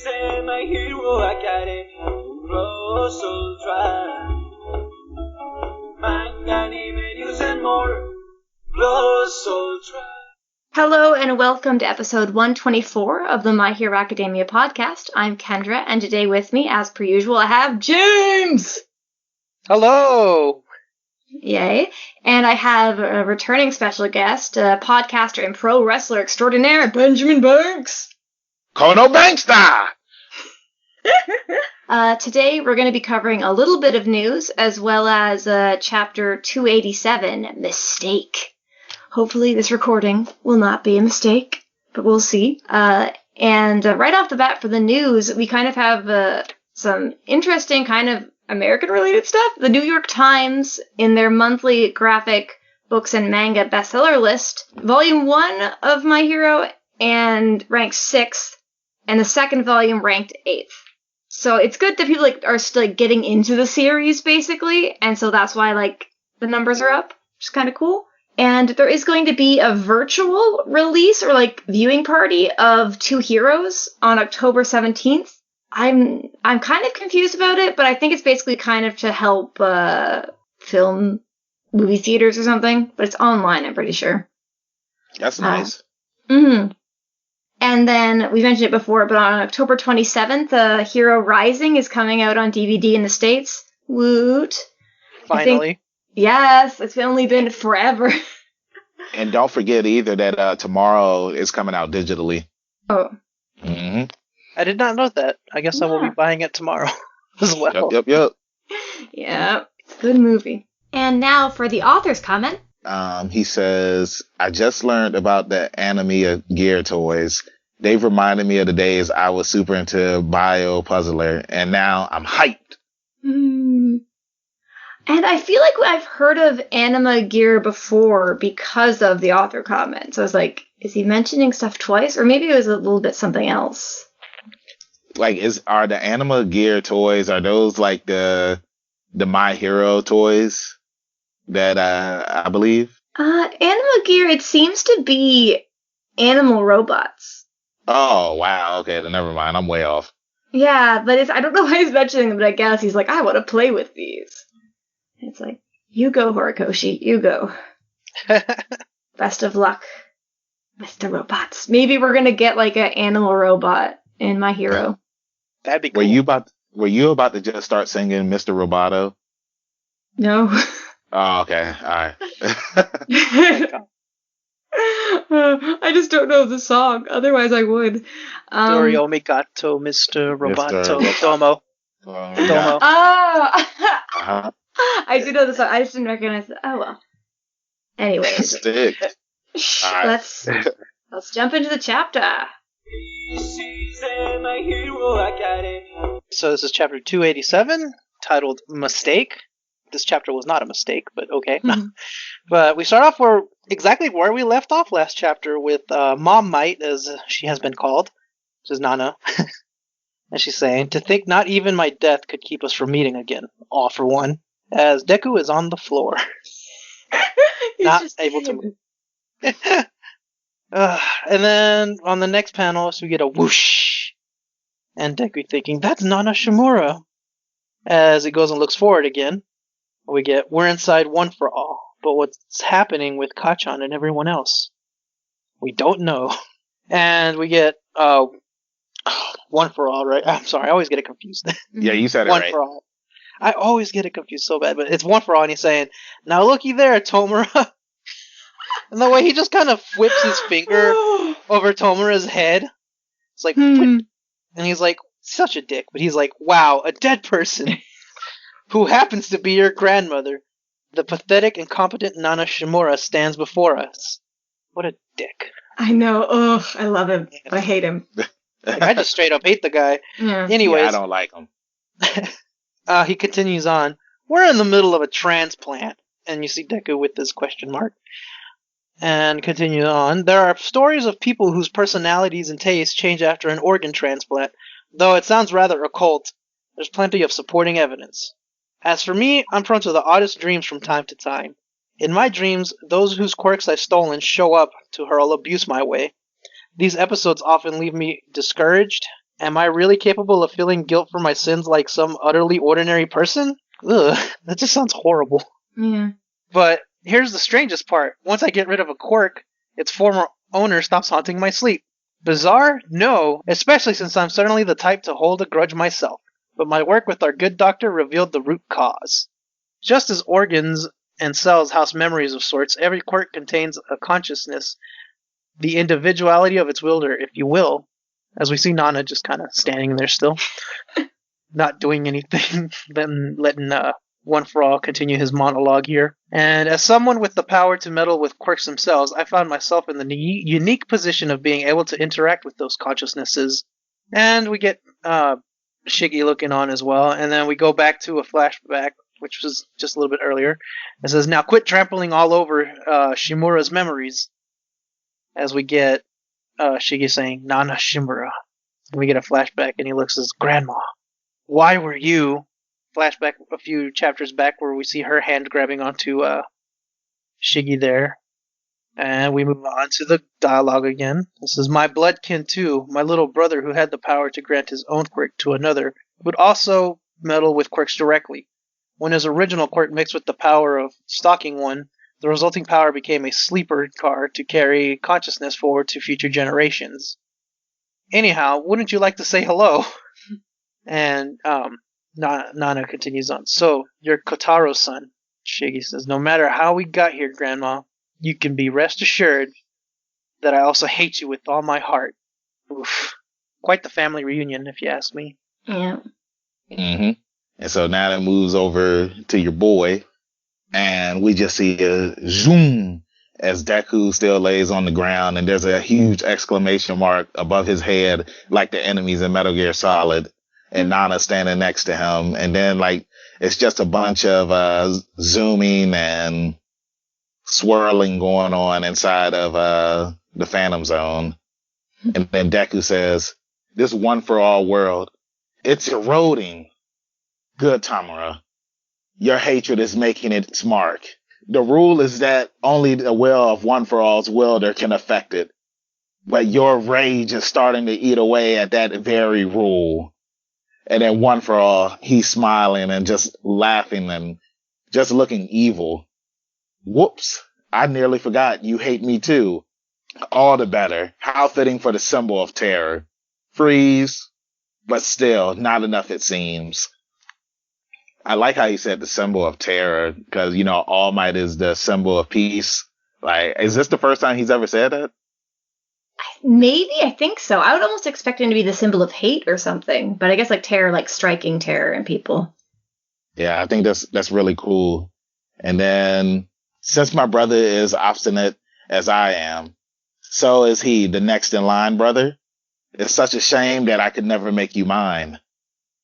is My Hero Academia Cross Ultra. Manga, anime, news, and more. Cross Ultra. Hello and welcome to episode 124 of the My Hero Academia podcast. I'm Kendra, and today with me, as per usual, I have James! Hello! Yay. And I have a returning special guest, podcaster and pro wrestler extraordinaire, Benjamin Banks! Kono Bankster! Today we're going to be covering a little bit of news, as well as chapter 287, Mistake. Hopefully this recording will not be a mistake, but we'll see. And right off the bat for the news, we kind of have some interesting kind of American-related stuff. The New York Times, in their monthly graphic books and manga bestseller list, Volume 1 of My Hero and ranked 6th, and the second volume ranked 8th. So it's good that people are still getting into the series, basically, and so that's why the numbers are up, which is kind of cool. And there is going to be a virtual release or viewing party of Two Heroes on October 17th. I'm kind of confused about it, but I think it's basically kind of to help film movie theaters or something. But it's online, I'm pretty sure. That's nice. Mm-hmm. And then, we mentioned it before, but on October 27th, Hero Rising is coming out on DVD in the States. Woot. Finally. Yes, it's only been forever. And don't forget either that tomorrow is coming out digitally. Oh. Mm-hmm. I did not know that. I guess I will be buying it tomorrow as well. Yep. Yeah, it's a good movie. And now for the author's comment. He says, I just learned about the Anime Gear toys. They've reminded me of the days I was super into Bio Puzzler, and now I'm hyped. And I feel like I've heard of Anima Gear before because of the author comment. So I was like, is he mentioning stuff twice? Or maybe it was a little bit something else. Are the Anima Gear toys, are those the My Hero toys that I believe? Anima Gear, it seems to be animal robots. Oh, wow. Okay, then never mind. I'm way off. Yeah, but I don't know why he's mentioning them, but I guess he's like, I want to play with these. It's like, you go, Horikoshi, you go. Best of luck with the robots. Maybe we're gonna get an animal robot in My Hero. That'd be cool. Were you about to just start singing Mr. Roboto? No. Oh, okay. All right. I just don't know the song. Otherwise, I would. Dorio Migato, Mr. Roboto, Domo. Yeah. Oh! Uh-huh. I do know the song. I just didn't recognize it. Oh, well. Anyways. Stick. Right. Let's jump into the chapter. This is My Hero Academia. So this is chapter 287, titled Mistake. This chapter was not a mistake, but okay. But we start off exactly where we left off last chapter with Mom Might, as she has been called, which is Nana. And she's saying, to think not even my death could keep us from meeting again, all for one, as Deku is on the floor. Not able to move. And then on the next panel, so we get a whoosh. And Deku thinking, that's Nana Shimura. As it goes and looks forward again, we get, we're inside One for All. But what's happening with Kacchan and everyone else? We don't know. And we get, One for All, right? I'm sorry, I always get it confused. Yeah, you said it One right. for All. I always get it confused so bad, but it's One for All, and he's saying, now looky there, Tomura. And the way he just kind of whips his finger over Tomura's head. It's like, and he's like, such a dick, but he's like, wow, a dead person who happens to be your grandmother. The pathetic, incompetent Nana Shimura stands before us. What a dick. I know. Ugh, I love him. But I hate him. I just straight up hate the guy. Yeah. Anyways. Yeah, I don't like him. He continues on. We're in the middle of a transplant. And you see Deku with this question mark. And continue on. There are stories of people whose personalities and tastes change after an organ transplant. Though it sounds rather occult, there's plenty of supporting evidence. As for me, I'm prone to the oddest dreams from time to time. In my dreams, those whose quirks I've stolen show up to hurl abuse my way. These episodes often leave me discouraged Am I really capable of feeling guilt for my sins like some utterly ordinary person? Ugh, that just sounds horrible. Yeah. But here's the strangest part. Once I get rid of a quirk, its former owner stops haunting my sleep. Bizarre? No, especially since I'm certainly the type to hold a grudge myself. But my work with our good doctor revealed the root cause. Just as organs and cells house memories of sorts, every quirk contains a consciousness, the individuality of its wielder, if you will. As we see Nana just kind of standing there still, not doing anything, then letting One For All continue his monologue here. And as someone with the power to meddle with quirks themselves, I found myself in the unique position of being able to interact with those consciousnesses. And we get Shiggy looking on as well, and then we go back to a flashback, which was just a little bit earlier. It says, now quit trampling all over Shimura's memories. As we get Shiggy saying, Nana Shimura. And we get a flashback, and he looks as Grandma. Why were you? Flashback a few chapters back where we see her hand grabbing onto Shiggy there. And we move on to the dialogue again. This is my bloodkin too, my little brother who had the power to grant his own quirk to another, would also meddle with quirks directly. When his original quirk mixed with the power of stalking one, the resulting power became a sleeper car to carry consciousness forward to future generations. Anyhow, wouldn't you like to say hello? And Nana continues on. So, you're Kotaro's son. Shiggy says, no matter how we got here, Grandma, you can be rest assured that I also hate you with all my heart. Oof. Quite the family reunion, if you ask me. Yeah. Mm-hmm. And so now that moves over to your boy, and we just see a zoom as Deku still lays on the ground, and there's a huge exclamation mark above his head, like the enemies in Metal Gear Solid, and Nana standing next to him, and then like it's just a bunch of zooming and swirling going on inside of the Phantom Zone. And then Deku says, this One For All world, it's eroding. Good, Tamura. Your hatred is making its mark. The rule is that only the will of One For All's wielder can affect it. But your rage is starting to eat away at that very rule. And then One For All, he's smiling and just laughing and just looking evil. Whoops, I nearly forgot you hate me too. All the better. How fitting for the symbol of terror. Freeze, but still, not enough it seems. I like how he said the symbol of terror, because, you know, All Might is the symbol of peace. Like, is this the first time he's ever said that? Maybe, I think so. I would almost expect him to be the symbol of hate or something, but I guess like terror, like striking terror in people. Yeah, I think that's really cool. And then, since my brother is obstinate as I am, so is he, the next in line, brother. It's such a shame that I could never make you mine.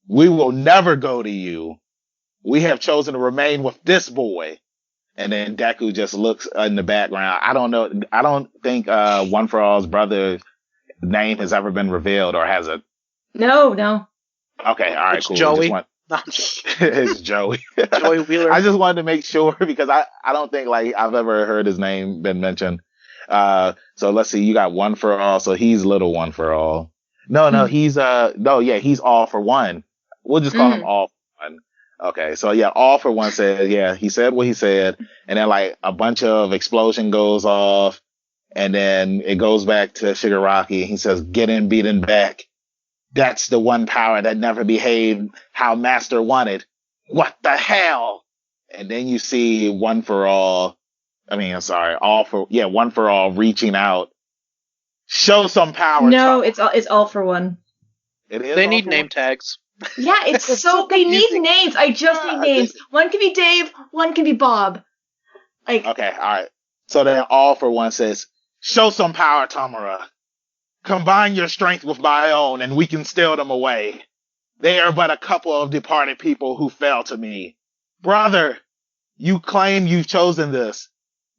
We will never go to you. We have chosen to remain with this boy. And then Deku just looks in the background. I don't know. I don't think One For All's brother's name has ever been revealed, or has it? No. It's Okay, all right, cool. Joey. It's Joey. Joey Wheeler. I just wanted to make sure, because I don't think like I've ever heard his name been mentioned. So let's see. You got One For All. So he's little One For All. No, he's he's All For One. We'll just call him All For One. Okay, so yeah, All For One said, yeah, he said what he said, and then like a bunch of explosion goes off, and then it goes back to Shigaraki, and he says, get in, beaten back. That's the one power that never behaved how Master wanted. What the hell? And then you see One For All reaching out. Show some power. No, it's All For One. It is. They need name tags. Yeah, it's so they need names. I just need names. One can be Dave, one can be Bob. Like, okay, all right. So then All For One says, show some power, Tamura. Combine your strength with my own, and we can steal them away. They are but a couple of departed people who fell to me. Brother, you claim you've chosen this.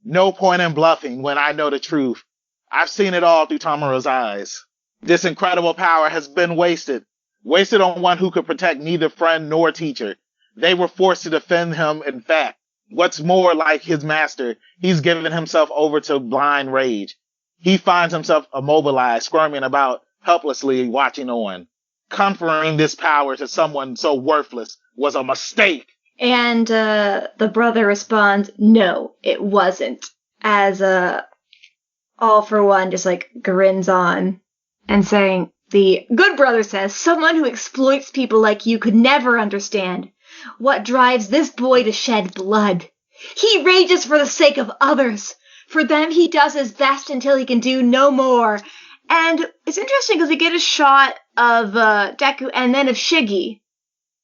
No point in bluffing when I know the truth. I've seen it all through Tamura's eyes. This incredible power has been wasted. Wasted on one who could protect neither friend nor teacher. They were forced to defend him. In fact, what's more like his master, he's given himself over to blind rage. He finds himself immobilized, squirming about, helplessly watching on. conferring this power to someone so worthless was a mistake. And the brother responds, no, it wasn't. As All for One just like grins on and saying, the good brother says, someone who exploits people like you could never understand what drives this boy to shed blood. He rages for the sake of others. For them, he does his best until he can do no more. And it's interesting because we get a shot of Deku and then of Shiggy.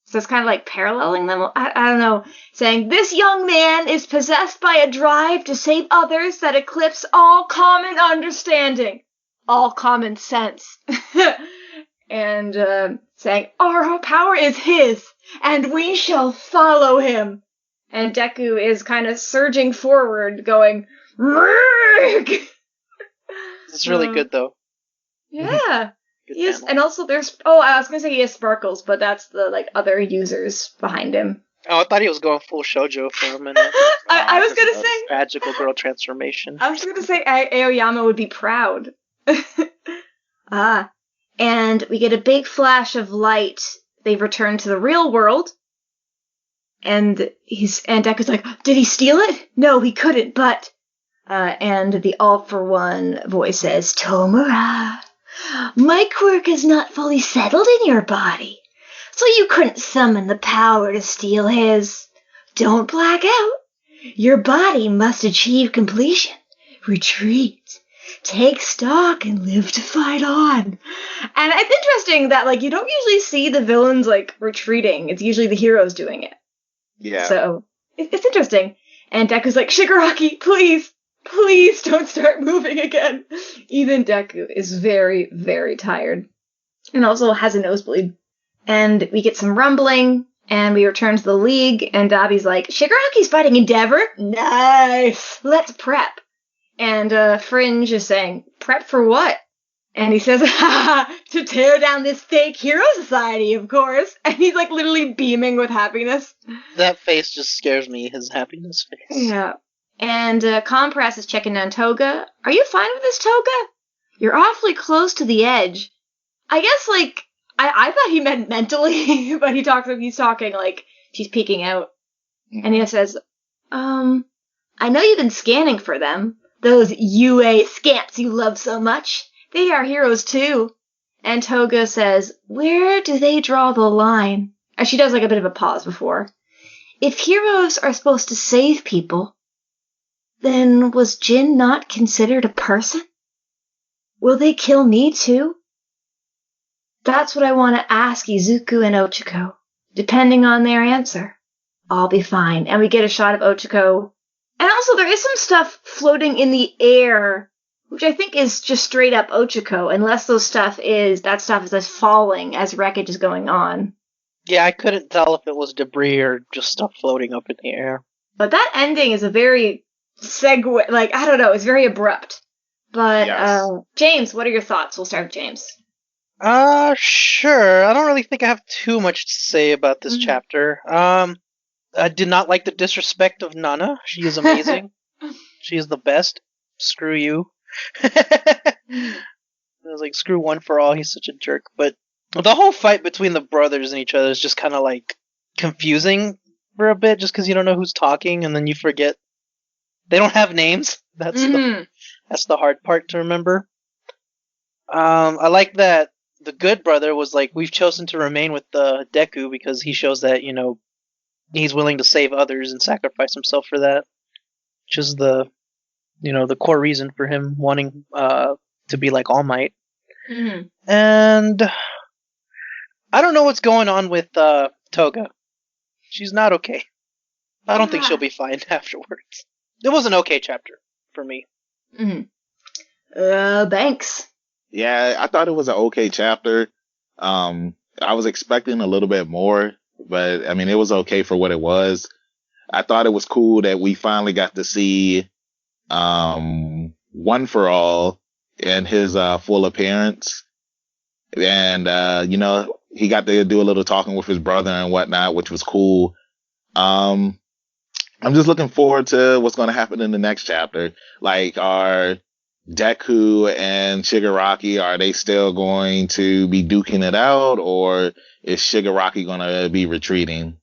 So it's kind of like paralleling them. I don't know. Saying, this young man is possessed by a drive to save others that eclipse all common understanding. All common sense. And saying, our power is his, and we shall follow him. And Deku is kind of surging forward, going, Rrrg! It's really good, though. Yeah. Good Yes, panel. and also there's, I was going to say he has sparkles, but that's the, like, other users behind him. Oh, I thought he was going full shoujo for a minute. I was going to say, Magical girl transformation. I was going to say Aoyama would be proud. And we get a big flash of light. They've returned to the real world. And Deku's like, did he steal it? No, he couldn't, but... and the All for One voice says, Tomura, my quirk is not fully settled in your body, so you couldn't summon the power to steal his. Don't black out. Your body must achieve completion. Retreat. Take stock and live to fight on. And it's interesting that, like, you don't usually see the villains, like, retreating. It's usually the heroes doing it. Yeah. So, it's interesting. And Deku's like, Shigaraki, please don't start moving again. Even Deku is very, very tired. And also has a nosebleed. And we get some rumbling, and we return to the League, and Dabi's like, Shigaraki's fighting Endeavor? Nice! Let's prep. And Fringe is saying, prep for what? And he says, to tear down this fake hero society, of course. And he's like literally beaming with happiness. That face just scares me, his happiness face. Yeah. And Compress is checking on Toga. Are you fine with this, Toga? You're awfully close to the edge. I guess, like, I thought he meant mentally, but he's talking like she's peeking out. And he says, I know you've been scanning for them. Those UA scamps you love so much. They are heroes too. And Toga says, where do they draw the line? As she does like a bit of a pause before. If heroes are supposed to save people, then was Jin not considered a person? Will they kill me too? That's what I want to ask Izuku and Ochako. Depending on their answer, I'll be fine. And we get a shot of Ochako. And also there is some stuff floating in the air, which I think is just straight up Ochako, unless that stuff is just falling as wreckage is going on. Yeah, I couldn't tell if it was debris or just stuff floating up in the air. But that ending is a very segue, like, I don't know, it's very abrupt. But, Yes. James, what are your thoughts? We'll start with James. Sure. I don't really think I have too much to say about this chapter. I did not like the disrespect of Nana. She is amazing. She is the best. Screw you. I was like, screw One for All. He's such a jerk. But the whole fight between the brothers and each other is just kind of like confusing for a bit, just because you don't know who's talking, and then you forget they don't have names. That's the hard part to remember. I like that the good brother was like, we've chosen to remain with Deku because he shows that, you know, he's willing to save others and sacrifice himself for that, which is the core reason for him wanting to be like All Might. And I don't know what's going on with Toga. She's not okay. I don't think she'll be fine afterwards. It was an okay chapter for me. Banks. Yeah, I thought it was an okay chapter. I was expecting a little bit more, but I mean, it was okay for what it was. I thought it was cool that we finally got to see One for All in his full appearance. And, he got to do a little talking with his brother and whatnot, which was cool. I'm just looking forward to what's going to happen in the next chapter. Like, are Deku and Shigaraki, are they still going to be duking it out, or is Shigaraki going to be retreating?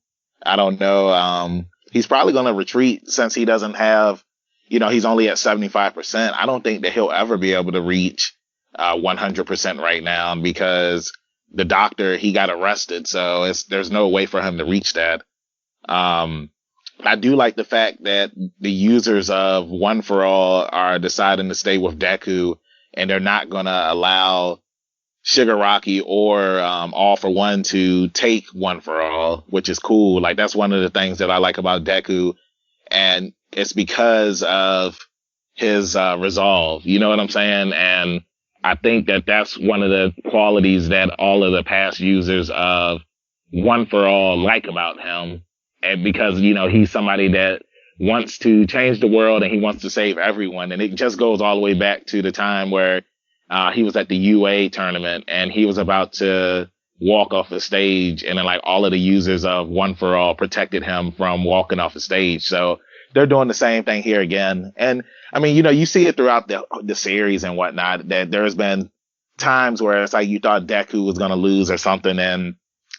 I don't know. He's probably going to retreat since he doesn't have, he's only at 75%. I don't think that he'll ever be able to reach 100% right now because the doctor, he got arrested. So there's no way for him to reach that. I do like the fact that the users of One for All are deciding to stay with Deku, and they're not going to allow Shigaraki or All for One to take One for All, which is cool. Like, that's one of the things that I like about Deku, and it's because of his resolve. You know what I'm saying? And I think that that's one of the qualities that all of the past users of One for All like about him. And because, he's somebody that wants to change the world and he wants to save everyone. And it just goes all the way back to the time where he was at the UA tournament and he was about to walk off the stage. And then like all of the users of One for All protected him from walking off the stage. So they're doing the same thing here again. And I mean, you see it throughout the series and whatnot, that there's been times where it's like you thought Deku was going to lose or something and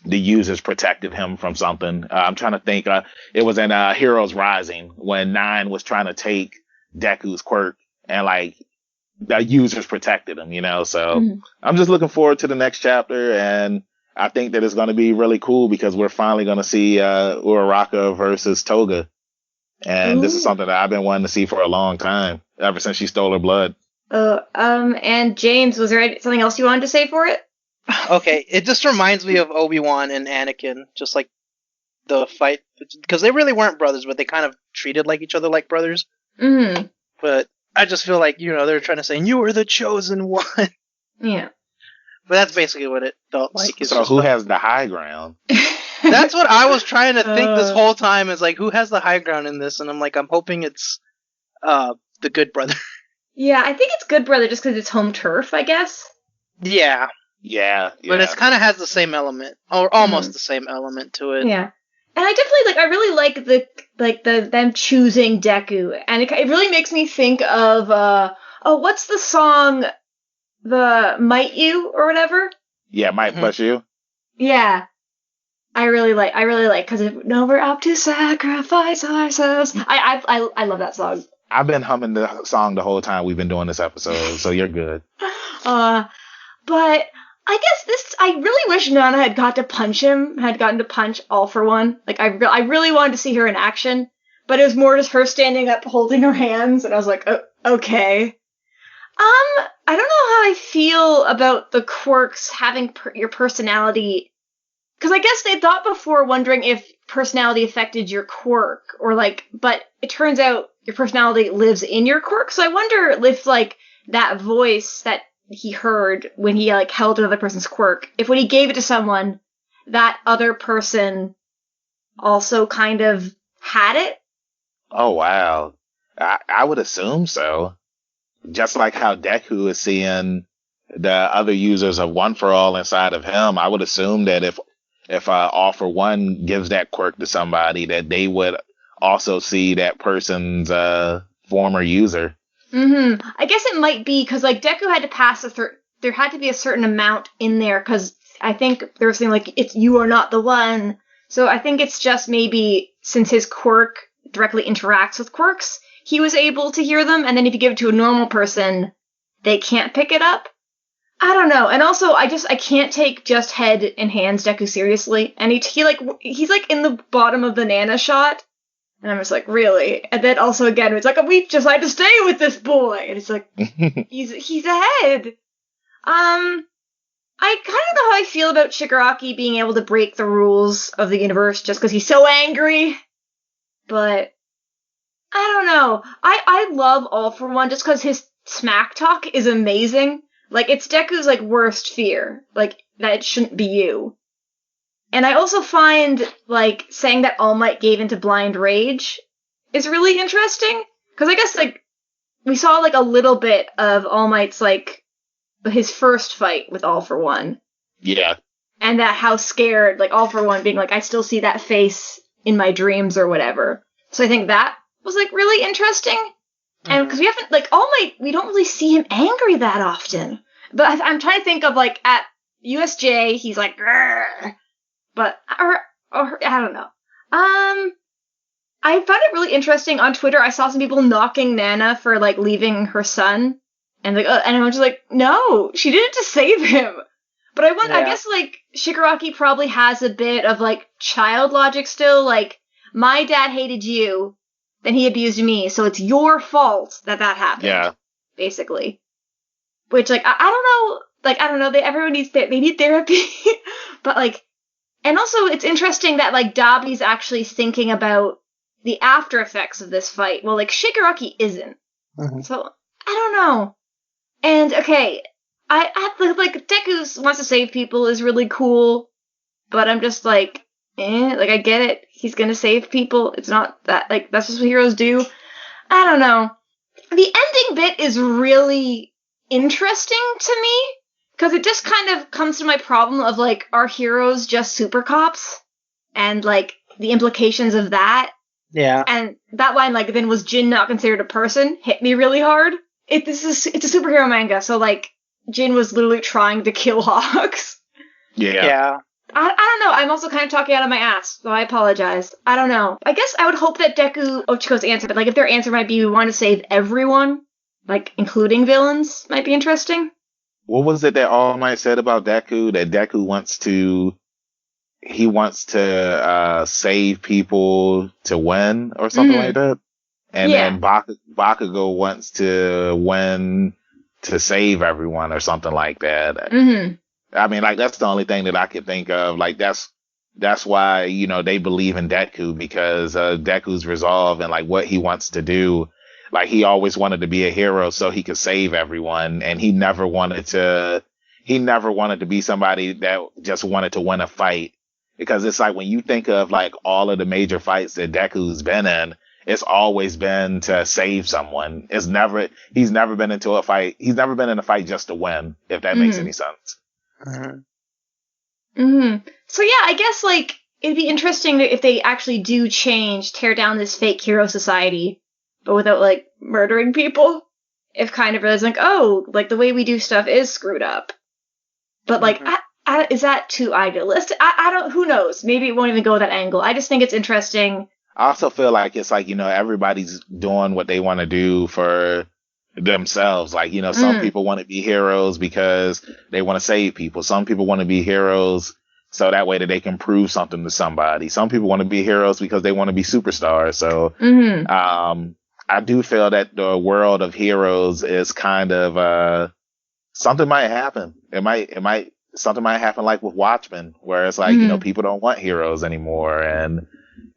the users protected him from something. I'm trying to think. It was in Heroes Rising when Nine was trying to take Deku's quirk, and like the users protected him. So I'm just looking forward to the next chapter, and I think that it's going to be really cool because we're finally going to see Uraraka versus Toga, and this is something that I've been wanting to see for a long time, ever since she stole her blood. And James, was there something else you wanted to say for it? Okay, it just reminds me of Obi-Wan and Anakin, just like the fight, because they really weren't brothers, but they kind of treated like each other like brothers. Mm-hmm. But I just feel like, they're trying to say, you were the chosen one. Yeah. But that's basically what it felt like. So who has the high ground? That's what I was trying to think this whole time, is like, who has the high ground in this? And I'm like, I'm hoping it's the good brother. Yeah, I think it's good brother just because it's home turf, I guess. Yeah. Yeah. But it kind of has the same element, or almost the same element to it. Yeah. And I definitely I really like them choosing Deku, and it really makes me think of what's the song, the Might You or whatever? Yeah, Might Plus You. Yeah. I really like because no, we're up to sacrifice ourselves. I love that song. I've been humming the song the whole time we've been doing this episode, so you're good. But I guess I really wish Nana had gotten to punch All for One. Like, I really wanted to see her in action, but it was more just her standing up, holding her hands, and I was like, oh, okay. I don't know how I feel about the quirks having your personality, because I guess they thought before wondering if personality affected your quirk, but it turns out your personality lives in your quirk, so I wonder if, that voice that he heard when he held another person's quirk, if when he gave it to someone, that other person also kind of had it. Oh wow, I would assume so. Just like how Deku is seeing the other users of One for All inside of him, I would assume that if All for One gives that quirk to somebody, that they would also see that person's former user. Mm-hmm. I guess it might be because Deku had to pass there had to be a certain amount in there because I think there was something it's you are not the one. So I think it's just maybe since his quirk directly interacts with quirks, he was able to hear them, and then if you give it to a normal person, they can't pick it up. I don't know. And also I can't take just head and hands Deku seriously. And he's in the bottom of the Nana shot. And I'm just like, really? And then also again, it's we decided to stay with this boy. And it's like, he's ahead. I kind of know how I feel about Shigaraki being able to break the rules of the universe just because he's so angry. But I don't know. I love All for One just because his smack talk is amazing. It's Deku's worst fear. That it shouldn't be you. And I also find, saying that All Might gave into blind rage is really interesting. Because I guess, we saw, a little bit of All Might's, his first fight with All for One. Yeah. And that how scared, All for One being I still see that face in my dreams or whatever. So I think that was, really interesting. And because we haven't, like, All Might, we don't really see him angry that often. But I'm trying to think of, like, at USJ, he's like, "Grr." But, or I don't know. I found it really interesting on Twitter. I saw some people knocking Nana for, like, leaving her son. And, like, and I was just like, no, she did it to save him. But I guess, like, Shigaraki probably has a bit of, like, child logic still. Like, my dad hated you, then he abused me, so it's your fault that happened. Yeah. Basically. Which, like, I don't know. Like, I don't know. Everyone needs they need therapy. But, like, and also it's interesting that, like, Dabi's actually thinking about the after effects of this fight. Well, like, Shigaraki isn't. Mm-hmm. So, I don't know. And, okay, I like, Deku wants to save people is really cool, but I'm just like, like, I get it. He's gonna save people. It's not that, like, that's just what heroes do. I don't know. The ending bit is really interesting to me, because it just kind of comes to my problem of, like, are heroes just super cops? And, like, the implications of that. Yeah. And that line, like, then was Jin not considered a person? Hit me really hard. It's a superhero manga, so, like, Jin was literally trying to kill Hawks. Yeah. I don't know. I'm also kind of talking out of my ass, so I apologize. I don't know. I guess I would hope that Deku Ochiko's answer, but, like, if their answer might be we want to save everyone, like, including villains, might be interesting. What was it that All Might said about Deku? That Deku wants to save people to win or something like that? And then Bakugo wants to win to save everyone or something like that. Mm-hmm. I mean, like, that's the only thing that I can think of. Like, that's why, you know, they believe in Deku, because Deku's resolve and, like, what he wants to do. Like, he always wanted to be a hero so he could save everyone, and he never wanted to be somebody that just wanted to win a fight. Because it's like, when you think of, like, all of the major fights that Deku's been in, it's always been to save someone. He's never been into a fight. He's never been in a fight just to win, if that makes any sense. Mm-hmm. So yeah, I guess, like, it'd be interesting if they actually do tear down this fake hero society, but without, like, murdering people. If kind of realizing, like, oh, like, the way we do stuff is screwed up. But, like, is that too idealistic? I don't, who knows? Maybe it won't even go that angle. I just think it's interesting. I also feel like it's like, you know, everybody's doing what they want to do for themselves. Like, you know, some people want to be heroes because they want to save people. Some people want to be heroes so that way that they can prove something to somebody. Some people want to be heroes because they want to be superstars. So, I do feel that the world of heroes is kind of, something might happen. Something might happen like with Watchmen, where it's like, you know, people don't want heroes anymore, and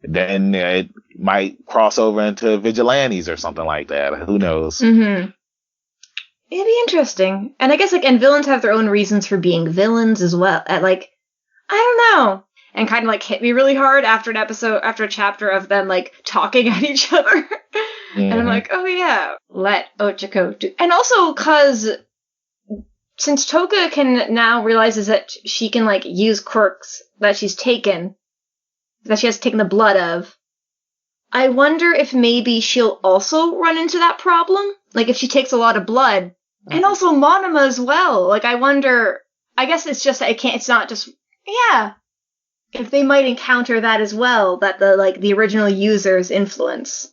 then it might cross over into vigilantes or something like that. Who knows? It'd be interesting. And I guess, like, and villains have their own reasons for being villains as well. Like, I don't know. And kind of, like, hit me really hard after a chapter of them, like, talking at each other. And I'm like, oh yeah, let Ochiko do. And also, cause since Toga can now realizes that she can, like, use quirks that she has taken the blood of, I wonder if maybe she'll also run into that problem. Like, if she takes a lot of blood. And also Monoma as well. Like, I wonder, I guess it's just that it's not just, if they might encounter that as well, that the original user's influence.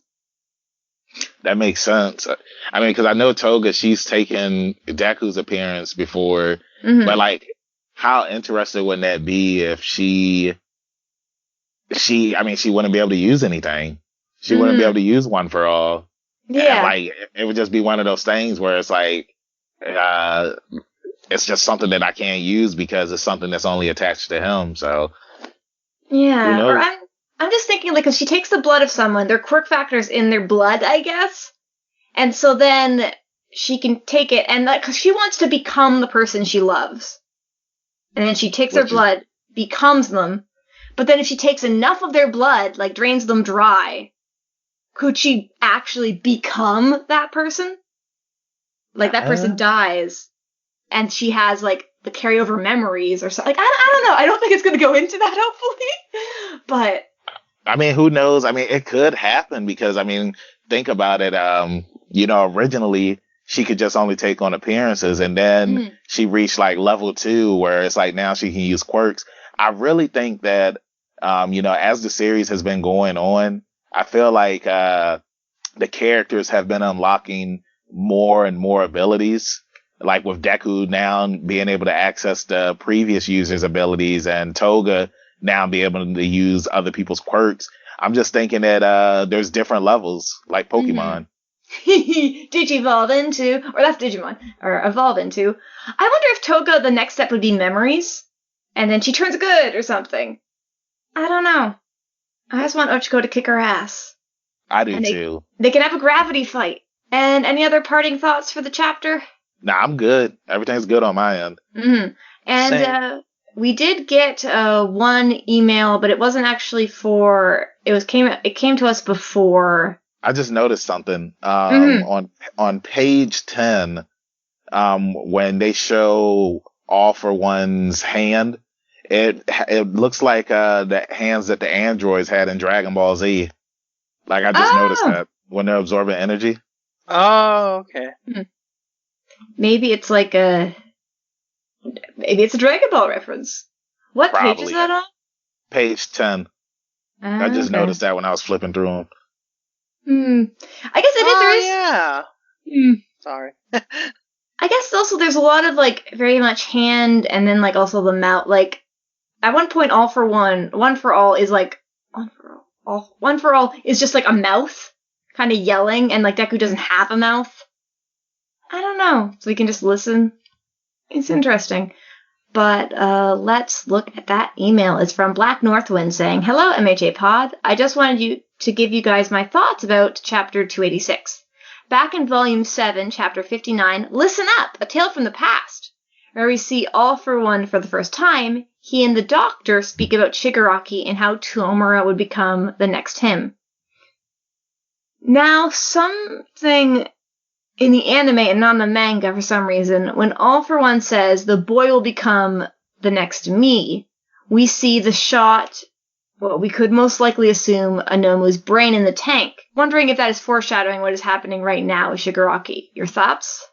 That makes sense. I mean, because I know Toga, she's taken Deku's appearance before, but, like, how interesting would that be if she wouldn't be able to use anything. She wouldn't be able to use One for All. Yeah. And, like, it would just be one of those things where it's like, it's just something that I can't use because it's something that's only attached to him. So, yeah. Or I'm just thinking, like, if she takes the blood of someone, their quirk factor's in their blood, I guess. And so then she can take it, and because she wants to become the person she loves. And then she takes their blood, becomes them. But then if she takes enough of their blood, like, drains them dry, could she actually become that person? Like, that person dies, and she has, like, the carryover memories or something. Like, I don't know. I don't think it's going to go into that, hopefully. But, I mean, who knows? I mean, it could happen because, I mean, think about it, originally she could just only take on appearances, and then she reached like level 2 where it's like now she can use quirks. I really think that, as the series has been going on, I feel like the characters have been unlocking more and more abilities. Like with Deku now being able to access the previous user's abilities, and Toga now being able to use other people's quirks. I'm just thinking that there's different levels, like Pokemon. Digivolve into, or that's Digimon, or evolve into. I wonder if Toga, the next step would be memories, and then she turns good or something. I don't know. I just want Ochako to kick her ass. I do too. They can have a gravity fight. And any other parting thoughts for the chapter? Nah, I'm good. Everything's good on my end. Mm-hmm. And we did get one email, but it wasn't actually for. It came to us before. I just noticed something on page 10, when they show All for One's hand. It looks like the hands that the androids had in Dragon Ball Z. Like I just noticed that when they're absorbing energy. Oh, okay. Maybe it's like maybe it's a Dragon Ball reference. What page is that on? Page 10. I just noticed that when I was flipping through them. I guess there is. Yeah. Sorry. I guess also there's a lot of like very much hand, and then like also the mouth. Like at one point, All for All is like One for All is just like a mouth, kind of yelling, and like Deku doesn't have a mouth. I don't know, so we can just listen. It's interesting. But let's look at that email. It's from Black Northwind saying, "Hello, MHA Pod. I just wanted to give you guys my thoughts about Chapter 286. Back in Volume 7, Chapter 59, Listen Up, A Tale from the Past, where we see All for One for the first time, he and the Doctor speak about Shigaraki and how Tomura would become the next him. Now, something in the anime and not in the manga for some reason, when All for One says the boy will become the next me, we see the shot, what we could most likely assume Anomu's brain in the tank. Wondering if that is foreshadowing what is happening right now with Shigaraki. Your thoughts?"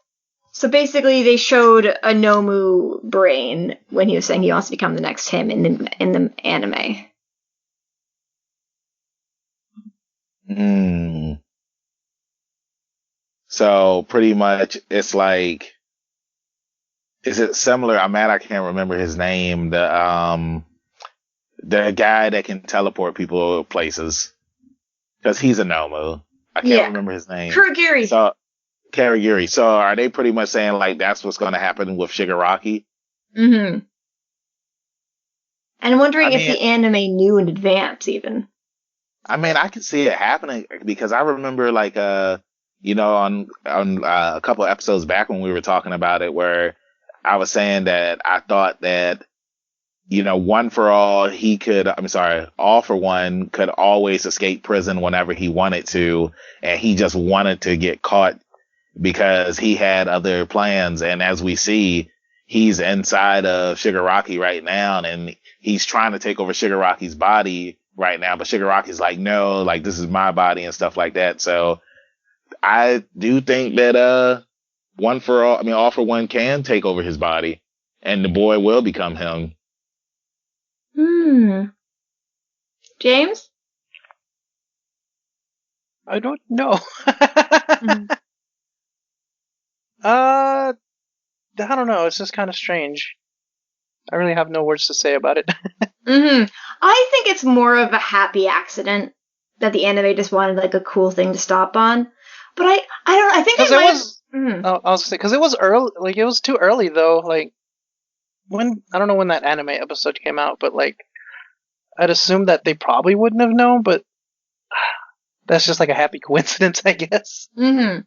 So basically, they showed Anomu brain when he was saying he wants to become the next him in the anime. So pretty much, it's like, is it similar? I'm mad I can't remember his name. The guy that can teleport people places, because he's a Nomu. I can't remember his name. Kurogiri. So Karagiri. So are they pretty much saying like that's what's going to happen with Shigaraki? Mm-hmm. And I'm wondering if the anime knew in advance, even. I mean, I can see it happening because I remember like on a couple of episodes back when we were talking about it, where I was saying that I thought that, All for One could always escape prison whenever he wanted to, and he just wanted to get caught because he had other plans. And as we see, he's inside of Shigaraki right now, and he's trying to take over Shigaraki's body right now, but Shigaraki's like, no, like this is my body and stuff like that. So I do think that All for One can take over his body, and the boy will become him. James? I don't know. I don't know. It's just kind of strange. I really have no words to say about it. I think it's more of a happy accident that the anime just wanted like a cool thing to stop on. But I don't know. I think I was gonna say, because it was early. Like it was too early though. Like I don't know when that anime episode came out, but like I'd assume that they probably wouldn't have known. But that's just like a happy coincidence, I guess. Hold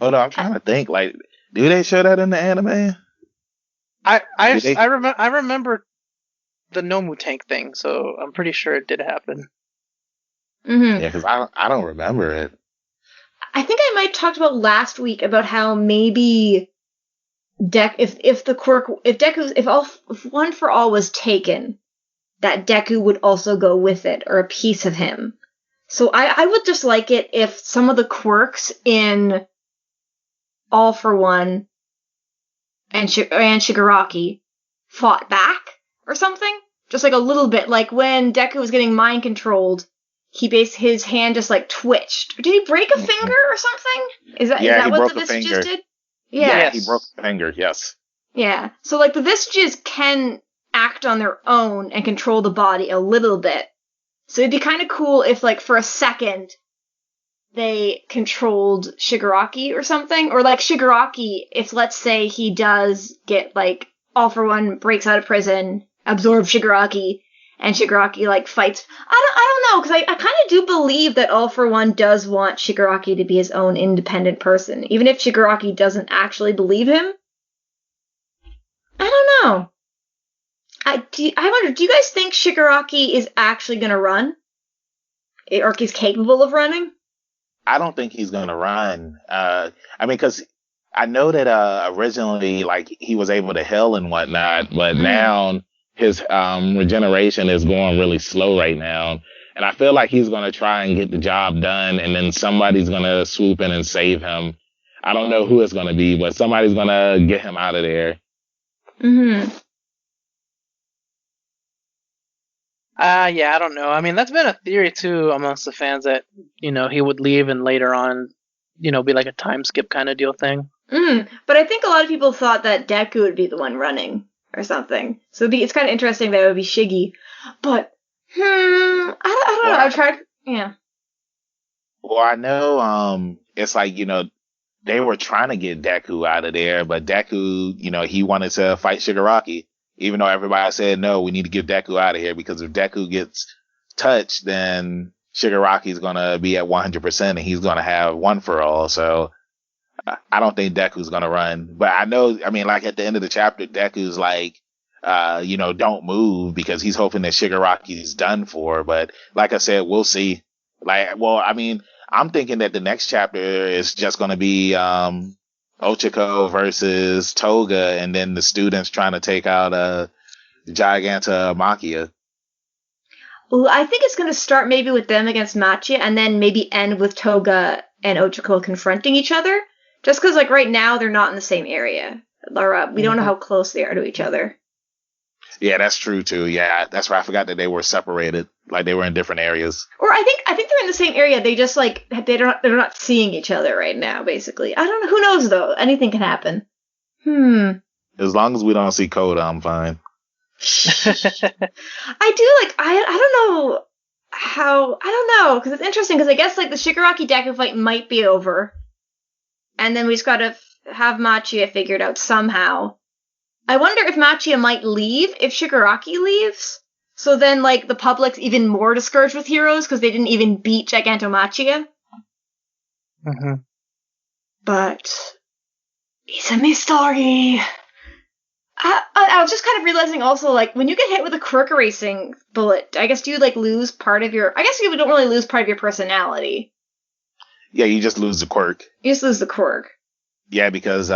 on, I'm trying to think. Like, do they show that in the anime? I remember the Nomu tank thing, so I'm pretty sure it did happen. Yeah, because I don't remember it. I think I might have talked about last week about how maybe if One for All was taken, that Deku would also go with it, or a piece of him. So I would just like it if some of the quirks in All for One and Shigaraki fought back or something. Just like a little bit. Like when Deku was getting mind controlled, his hand just like twitched. Did he break a finger or something? Is that what the Visages did? Yeah, he broke a finger, yes. Yeah. So like the Visages can act on their own and control the body a little bit. So it'd be kind of cool if like for a second they controlled Shigaraki or something. Or like Shigaraki, if let's say he does get like All for One breaks out of prison, absorbs Shigaraki, and Shigaraki like fights. I don't know, because I kind of do believe that All for One does want Shigaraki to be his own independent person, even if Shigaraki doesn't actually believe him. I don't know. I wonder, do you guys think Shigaraki is actually going to run? Or he's capable of running? I don't think he's going to run. I mean, because I know that originally, like, he was able to heal and whatnot, but now his regeneration is going really slow right now. And I feel like he's going to try and get the job done, and then somebody's going to swoop in and save him. I don't know who it's going to be, but somebody's going to get him out of there. Mm-hmm. Yeah, I don't know. I mean, that's been a theory, too, amongst the fans that, you know, he would leave and later on, you know, be like a time skip kind of deal thing. But I think a lot of people thought that Deku would be the one running or something. So it's kind of interesting that it would be Shiggy. But, I don't know. I've tried, yeah. Well, I know, it's like, you know, they were trying to get Deku out of there, but Deku, you know, he wanted to fight Shigaraki. Even though everybody said, no, we need to get Deku out of here, because if Deku gets touched, then Shigaraki's going to be at 100% and he's going to have one for all. So I don't think Deku's going to run. But I know, I mean, like at the end of the chapter, Deku's like, you know, don't move, because he's hoping that Shigaraki's done for. But like I said, we'll see. Like, well, I mean, I'm thinking that the next chapter is just going to be, Ochako versus Toga, and then the students trying to take out Gigantamakia. Well, I think it's going to start maybe with them against Machia, and then maybe end with Toga and Ochako confronting each other. Just because, like, right now they're not in the same area. We don't know how close they are to each other. Yeah, that's true too. Yeah, that's why I forgot that they were separated. Like they were in different areas. Or I think they're in the same area. They just like they're not seeing each other right now. Basically, I don't know. Who knows though? Anything can happen. As long as we don't see Koda, I'm fine. I do like I don't know how I don't know, because it's interesting, because I guess like the Shigaraki Deku fight might be over, and then we just gotta have Machia figured out somehow. I wonder if Machia might leave if Shigaraki leaves. So then, like, the public's even more discouraged with heroes because they didn't even beat Gigantomachia. Mm-hmm. But it's a mystery. I was just kind of realizing also, like, when you get hit with a quirk erasing bullet, I guess do you, like, lose part of your... I guess you don't really lose part of your personality. Yeah, you just lose the quirk. You just lose the quirk. Yeah, because,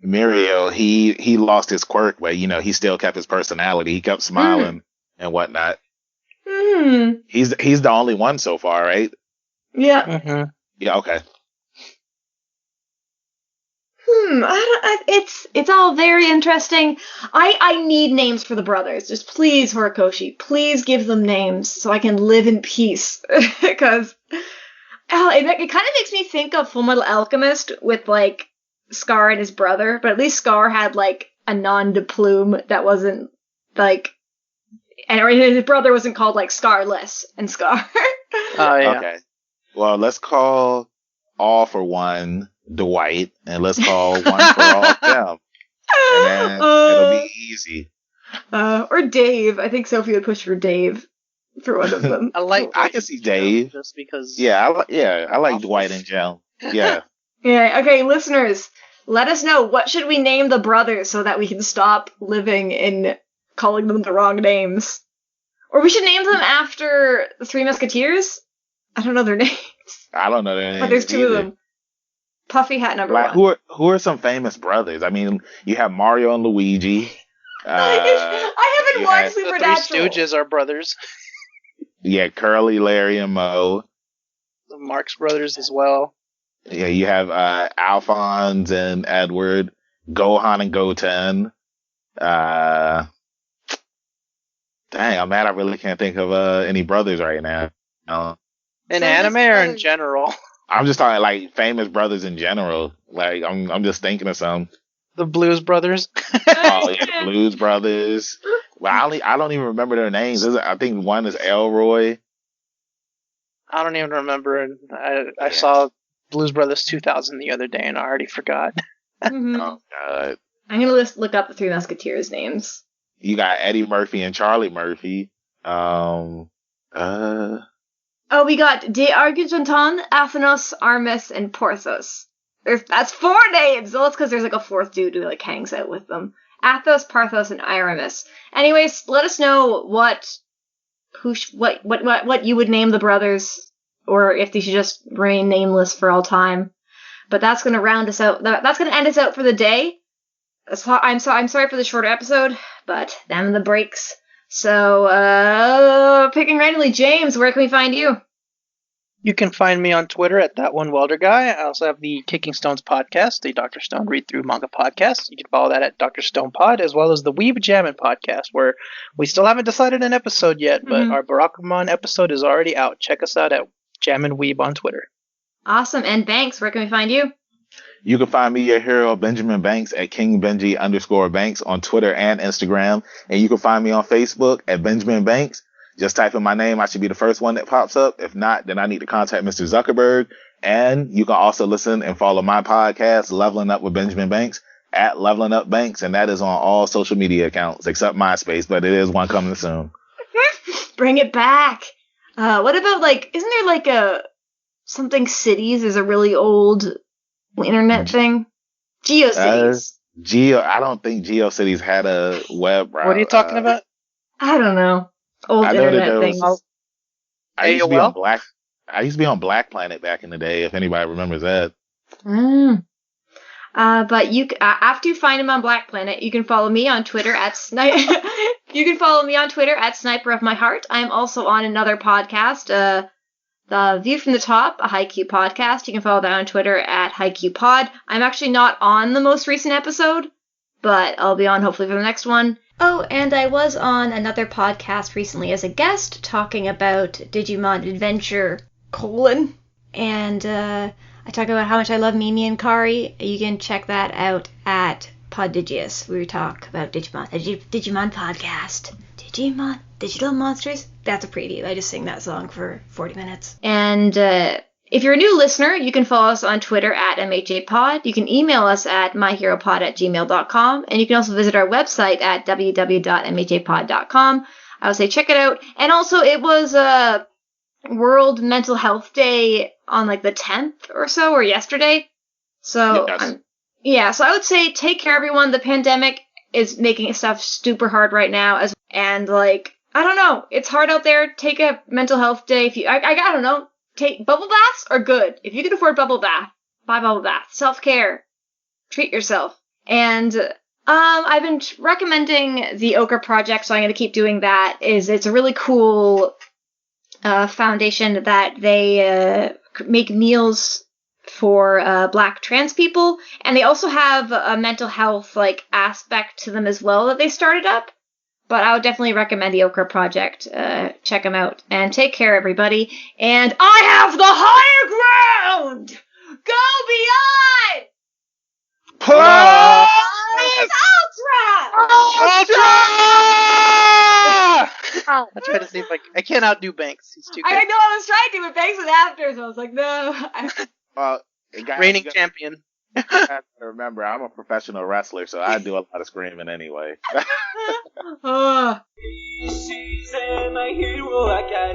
Mirio, he lost his quirk, but, you know, he still kept his personality. He kept smiling and whatnot. He's the only one so far, right? Yeah. Mm-hmm. Yeah, okay. It's all very interesting. I need names for the brothers. Just please, Horikoshi, please give them names so I can live in peace. Because it kind of makes me think of Fullmetal Alchemist with, like, Scar and his brother, but at least Scar had, like, a non-de-plume that wasn't, like, and his brother wasn't called, like, Scarless and Scar. Oh, yeah. Okay. Well, let's call All for One Dwight, and let's call One for All them. And then it'll be easy. Or Dave. I think Sophie would push for Dave for one of them. I can see Dave. Just because... Yeah, I like Dwight and Jell. Yeah. Yeah, okay, listeners, let us know, what should we name the brothers so that we can stop living in calling them the wrong names? Or we should name them after the Three Musketeers? I don't know their names. I don't know their names. But there's two of them. Puffy Hat number one. Who are some famous brothers? I mean, you have Mario and Luigi. I haven't watched Supernatural. The Three Stooges are brothers. Yeah, Curly, Larry, and Moe. The Marx Brothers as well. Yeah, you have Alphonse and Edward, Gohan and Goten. Dang, I'm mad I really can't think of any brothers right now. In Famous anime or in brothers. general? I'm just talking like famous brothers in general. Like I'm just thinking of some. The Blues Brothers. Oh yeah, the Blues Brothers. Well, I don't even remember their names. I think one is Elroy. I don't even remember. And I Yeah. saw Blues Brothers 2000 the other day and I already forgot. Mhm. Oh god. I'm gonna look up the Three Musketeers names. You got Eddie Murphy and Charlie Murphy. Oh, we got De Argenton, Athenos, Armis, and Porthos. That's 4 names! Well, it's because there's like a fourth dude who like hangs out with them. Athos, Parthos, and Aramis. Anyways, let us know what you would name the brothers, or if they should just remain nameless for all time. But that's gonna round us out. That's gonna end us out for the day. I'm sorry for the shorter episode, but them the breaks. So, picking randomly, James, where can we find you? You can find me on Twitter at @ThatOneWelderGuy. I also have the Kicking Stones podcast, the Dr. Stone read-through manga podcast. You can follow that at Dr. Stone Pod, as well as the Weeb Jammin' podcast, where we still haven't decided an episode yet, but our Barakamon episode is already out. Check us out at Jammin' Weeb on Twitter. Awesome. And Banks, where can we find you? You can find me, your hero, Benjamin Banks, at KingBenji_Banks on Twitter and Instagram. And you can find me on Facebook at Benjamin Banks. Just type in my name. I should be the first one that pops up. If not, then I need to contact Mr. Zuckerberg. And you can also listen and follow my podcast, Leveling Up with Benjamin Banks, at Leveling Up Banks. And that is on all social media accounts except MySpace, but it is one coming soon. Bring it back. What about isn't there something cities is a really old internet thing? GeoCities. I don't think GeoCities had a web browser. What are you talking about? I don't know. Old I know that internet there things. was- I used to be AOL? on I used to be on Black Planet back in the day, if anybody remembers that. But after you find him on Black Planet, you can follow me on Twitter at You can follow me on Twitter at Sniper of My Heart. I am also on another podcast, the View from the Top, a Haikyuu podcast. You can follow that on Twitter at HaikyuuPod. I'm actually not on the most recent episode, but I'll be on hopefully for the next one. Oh, and I was on another podcast recently as a guest talking about Digimon Adventure, and I talk about how much I love Mimi and Kari. You can check that out at Poddigious. We talk about Digimon, Digimon podcast. Digimon, Digital Monsters. That's a preview. I just sing that song for 40 minutes. And if you're a new listener, you can follow us on Twitter at MHAPod. You can email us at myheropod@gmail.com. And you can also visit our website at www.mhapod.com. I would say check it out. And also, it was World Mental Health Day on the 10th or so, or yesterday. So, Yes. So I would say take care, everyone. The pandemic is making stuff super hard right now. And I don't know. It's hard out there. Take a mental health day. If you, I don't know. Take bubble baths are good. If you can afford bubble bath, buy bubble bath. Self-care. Treat yourself. And I've been recommending the Ochre Project, so I'm going to keep doing that. It's a really cool foundation that they make meals for Black trans people, and they also have a mental health aspect to them as well that they started up. But I would definitely recommend the Ochre Project. Check them out. And take care, everybody. And I have the higher ground! Go beyond! Ultra! I tried to see if I can't outdo Banks. He's too good. I know I was trying to, but Banks was after, so I was like, no. Reigning champion. I have to remember, I'm a professional wrestler, so I do a lot of screaming anyway. Oh. She's My Hero Academia.